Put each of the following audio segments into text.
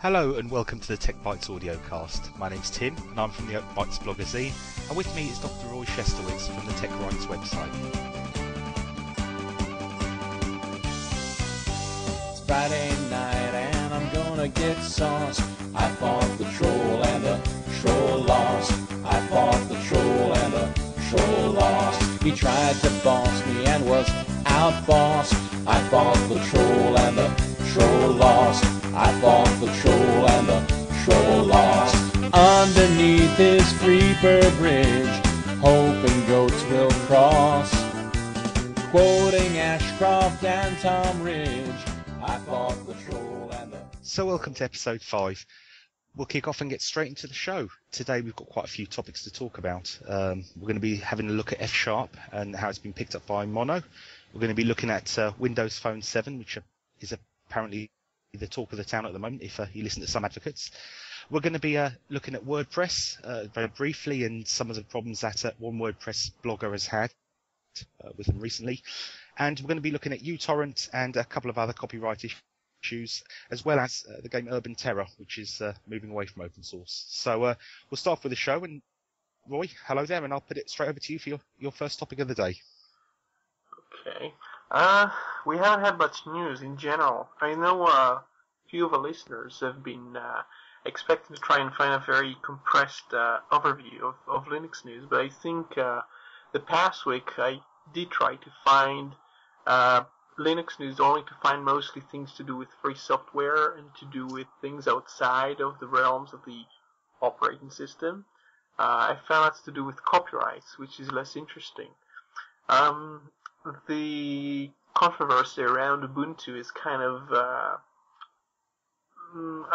Hello and welcome to the TechBytes audiocast. My name's Tim and I'm from the TechBytes blogazine, and with me is Dr. Roy Shestowitz from the TechBytes website. It's Friday night and I'm gonna get sauce. I fought the troll and the troll lost. I fought the troll and the troll lost. He tried to boss me and was outbossed. I fought the troll and the troll lost. I fought the troll and the troll lost. Underneath his creeper bridge, hoping goats will cross. Quoting Ashcroft and Tom Ridge, I fought the troll and the... So welcome to episode 5. We'll kick off and get straight into the show. Today we've got quite a few topics to talk about. We're going to be having a look at F# and how it's been picked up by Mono. We're going to be looking at Windows Phone 7, which is apparently the talk of the town at the moment, if you listen to some advocates. We're going to be looking at WordPress very briefly and some of the problems that one WordPress blogger has had with them recently. And we're going to be looking at uTorrent and a couple of other copyright issues, as well as the game Urban Terror, which is moving away from open source. So we'll start with the show. And Roy, hello there, and I'll put it straight over to you for your first topic of the day. Okay. We haven't had much news in general. I know a few of our listeners have been expecting to try and find a very compressed overview of Linux news, but I think the past week I did try to find Linux news, only to find mostly things to do with free software and to do with things outside of the realms of the operating system. I found that's to do with copyrights, which is less interesting. The controversy around Ubuntu is kind of, I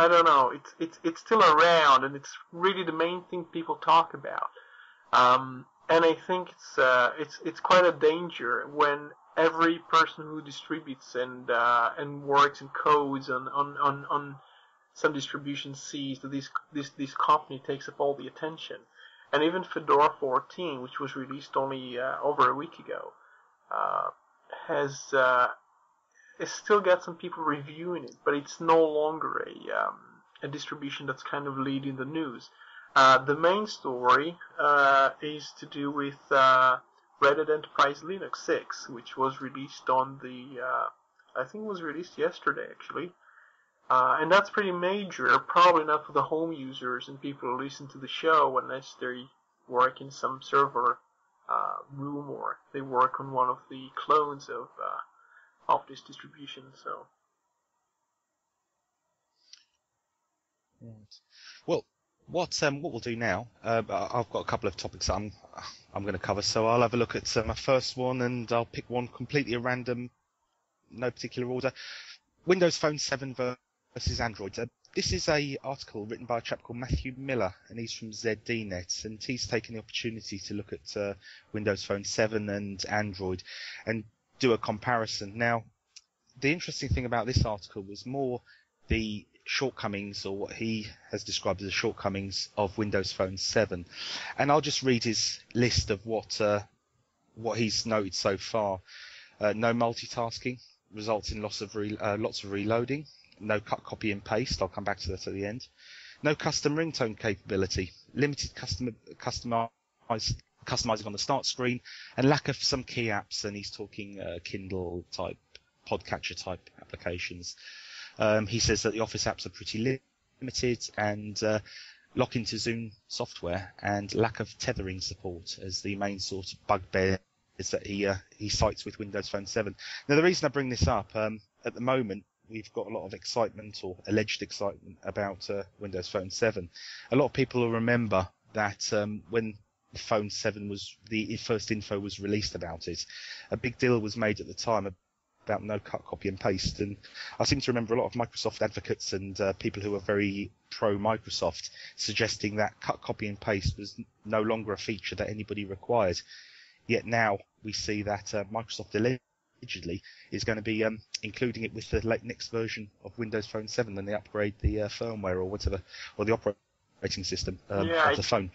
don't know, it's still around, and it's really the main thing people talk about. And I think it's quite a danger when every person who distributes and works and codes on some distribution sees that this company takes up all the attention. And even Fedora 14, which was released only over a week ago, has still got some people reviewing it, but it's no longer a distribution that's kind of leading the news. The main story is to do with Red Hat Enterprise Linux 6, which was released on I think it was released yesterday actually. And that's pretty major, probably not for the home users and people who listen to the show unless they work in some server room or they work on one of the clones of this distribution. So, Well, what we'll do now, I've got a couple of topics that I'm going to cover. So I'll have a look at my first one, and I'll pick one completely at random, no particular order. Windows Phone 7 versus Android. This is a article written by a chap called Matthew Miller, and he's from ZDNet, and he's taken the opportunity to look at Windows Phone 7 and Android and do a comparison. Now, the interesting thing about this article was more the shortcomings, or what he has described as the shortcomings of Windows Phone 7. And I'll just read his list of what he's noted so far. No multitasking, results in lots of reloading. No cut, copy, and paste. I'll come back to that at the end. No custom ringtone capability. Limited customizing on the start screen, and lack of some key apps. And he's talking Kindle type, podcatcher type applications. He says that the Office apps are pretty limited, and lock into Zoom software, and lack of tethering support as the main sort of bugbear is that he cites with Windows Phone 7. Now, the reason I bring this up, at the moment, we've got a lot of excitement, or alleged excitement, about Windows Phone 7. A lot of people will remember that when the Phone 7 the first info was released about it, a big deal was made at the time about no cut, copy, and paste. And I seem to remember a lot of Microsoft advocates and people who are very pro-Microsoft suggesting that cut, copy, and paste was no longer a feature that anybody required. Yet now we see that Microsoft allegedly is going to be including it with the next version of Windows Phone 7 when they upgrade the firmware or whatever, or the operating system of the phone.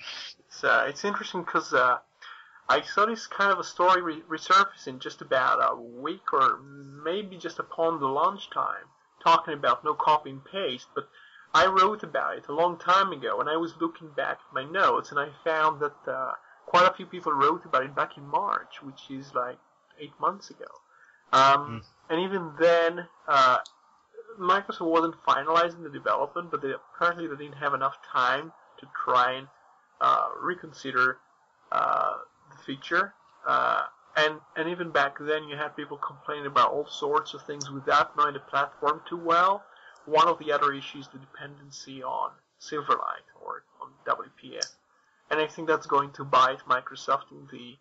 It's interesting because I saw this kind of a story resurfacing just about a week or maybe just upon the launch time, talking about no copy and paste, but I wrote about it a long time ago, and I was looking back at my notes, and I found that quite a few people wrote about it back in March, which is like 8 months ago. And even then, Microsoft wasn't finalizing the development, but apparently they didn't have enough time to try and reconsider the feature. And even back then, you had people complaining about all sorts of things without knowing the platform too well. One of the other issues, the dependency on Silverlight or on WPF. And I think that's going to bite Microsoft in the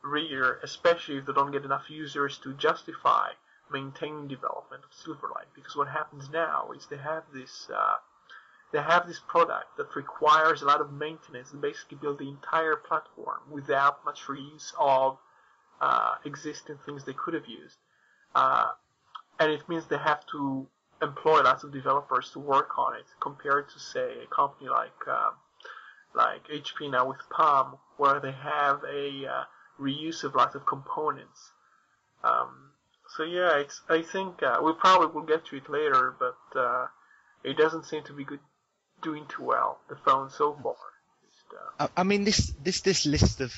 rear, especially if they don't get enough users to justify maintaining development of Silverlight. Because what happens now is they have this product that requires a lot of maintenance and basically build the entire platform without much reuse of existing things they could have used. And it means they have to employ lots of developers to work on it, compared to, say, a company like HP now with Palm, where they have a reuse of lots of components. So yeah, I think we probably will get to it later, but it doesn't seem to be doing too well, the phone so far. I mean, this list of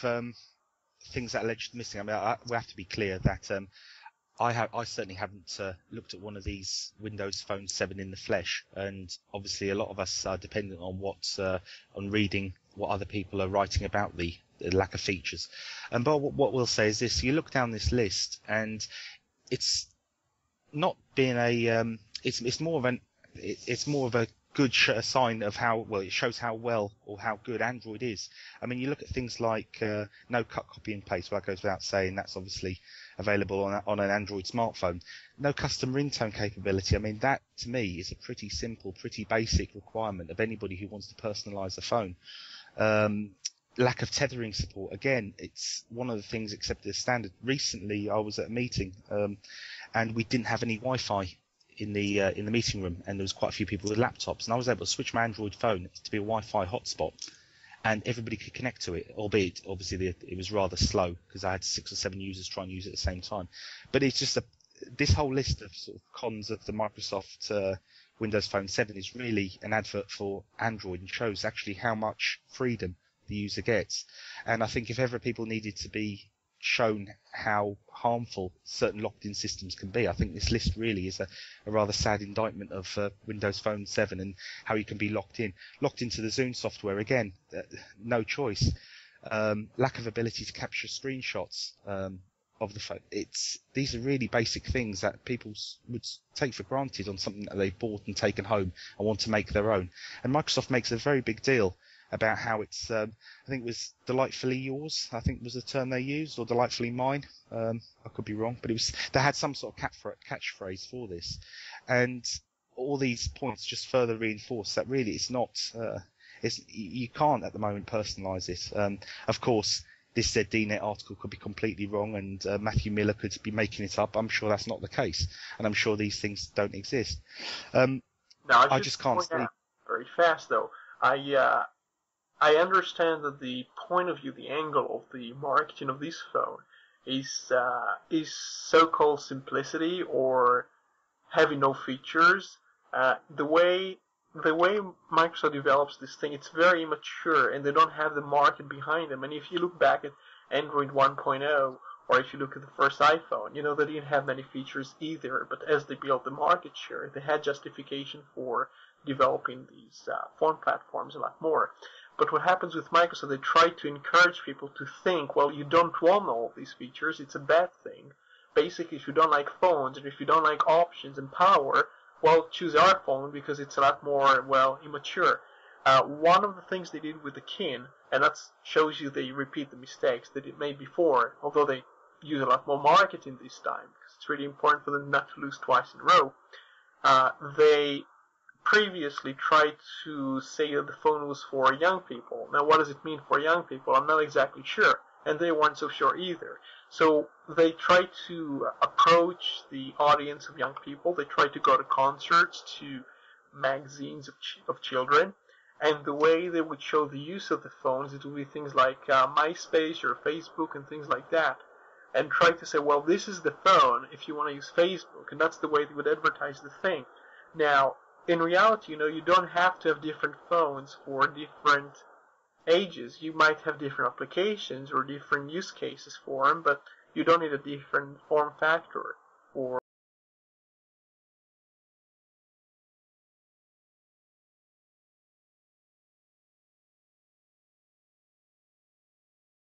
things that are alleged missing. I mean, we have to be clear that I certainly haven't looked at one of these Windows Phone 7 in the flesh, and obviously a lot of us are dependent on on reading what other people are writing about the lack of features. But what we'll say is this: you look down this list, and it's not being it's more of a good sign of how well it shows how well or how good Android is. I mean, you look at things like no cut, copy and paste. Well, that goes without saying. That's obviously available on an Android smartphone. No custom ringtone capability. I mean, that to me is a pretty simple, pretty basic requirement of anybody who wants to personalize a phone. Lack of tethering support. Again, it's one of the things accepted as standard. Recently, I was at a meeting, and we didn't have any Wi-Fi in the meeting room, and there was quite a few people with laptops, and I was able to switch my Android phone to be a Wi-Fi hotspot, and everybody could connect to it, albeit obviously it was rather slow because I had 6 or 7 users trying to use it at the same time. But it's just this whole list of sort of cons of the Microsoft Windows Phone 7 is really an advert for Android, and shows actually how much freedom the user gets. And I think if ever people needed to be shown how harmful certain locked-in systems can be, I think this list really is a rather sad indictment of Windows Phone 7 and how you can be locked into the Zoom software. Again, no choice. Lack of ability to capture screenshots of the phone. These are really basic things that people would take for granted on something that they've bought and taken home and want to make their own. And Microsoft makes a very big deal about how it's, I think it was delightfully yours, I think was the term they used, or delightfully mine. I could be wrong, but they had some sort of catchphrase for this. And all these points just further reinforce that really it's not, you can't at the moment personalize it. Of course, this ZDNet article could be completely wrong, and Matthew Miller could be making it up. I'm sure that's not the case, and I'm sure these things don't exist. I just can't sleep. Very fast, though. I understand that the point of view, the angle of the marketing of this phone is so-called simplicity or having no features. The way Microsoft develops this thing, it's very immature, and they don't have the market behind them. And if you look back at Android 1.0, or if you look at the first iPhone, they didn't have many features either. But as they built the market share, they had justification for developing these phone platforms a lot more. But what happens with Microsoft, they try to encourage people to think, well, you don't want all these features, it's a bad thing. Basically, if you don't like phones, and if you don't like options and power, well, choose our phone because it's a lot more, immature. One of the things they did with the Kin, and that shows you they repeat the mistakes that it made before, although they use a lot more marketing this time, because it's really important for them not to lose twice in a row. They previously tried to say that the phone was for young people. Now, what does it mean for young people? I'm not exactly sure, and they weren't so sure either. So they tried to approach the audience of young people. They tried to go to concerts, to magazines of children, and the way they would show the use of the phones, it would be things like MySpace or Facebook and things like that, and try to say, well, this is the phone if you want to use Facebook, and that's the way they would advertise the thing. Now, in reality, you don't have to have different phones for different ages. You might have different applications or different use cases for them, but you don't need a different form factor.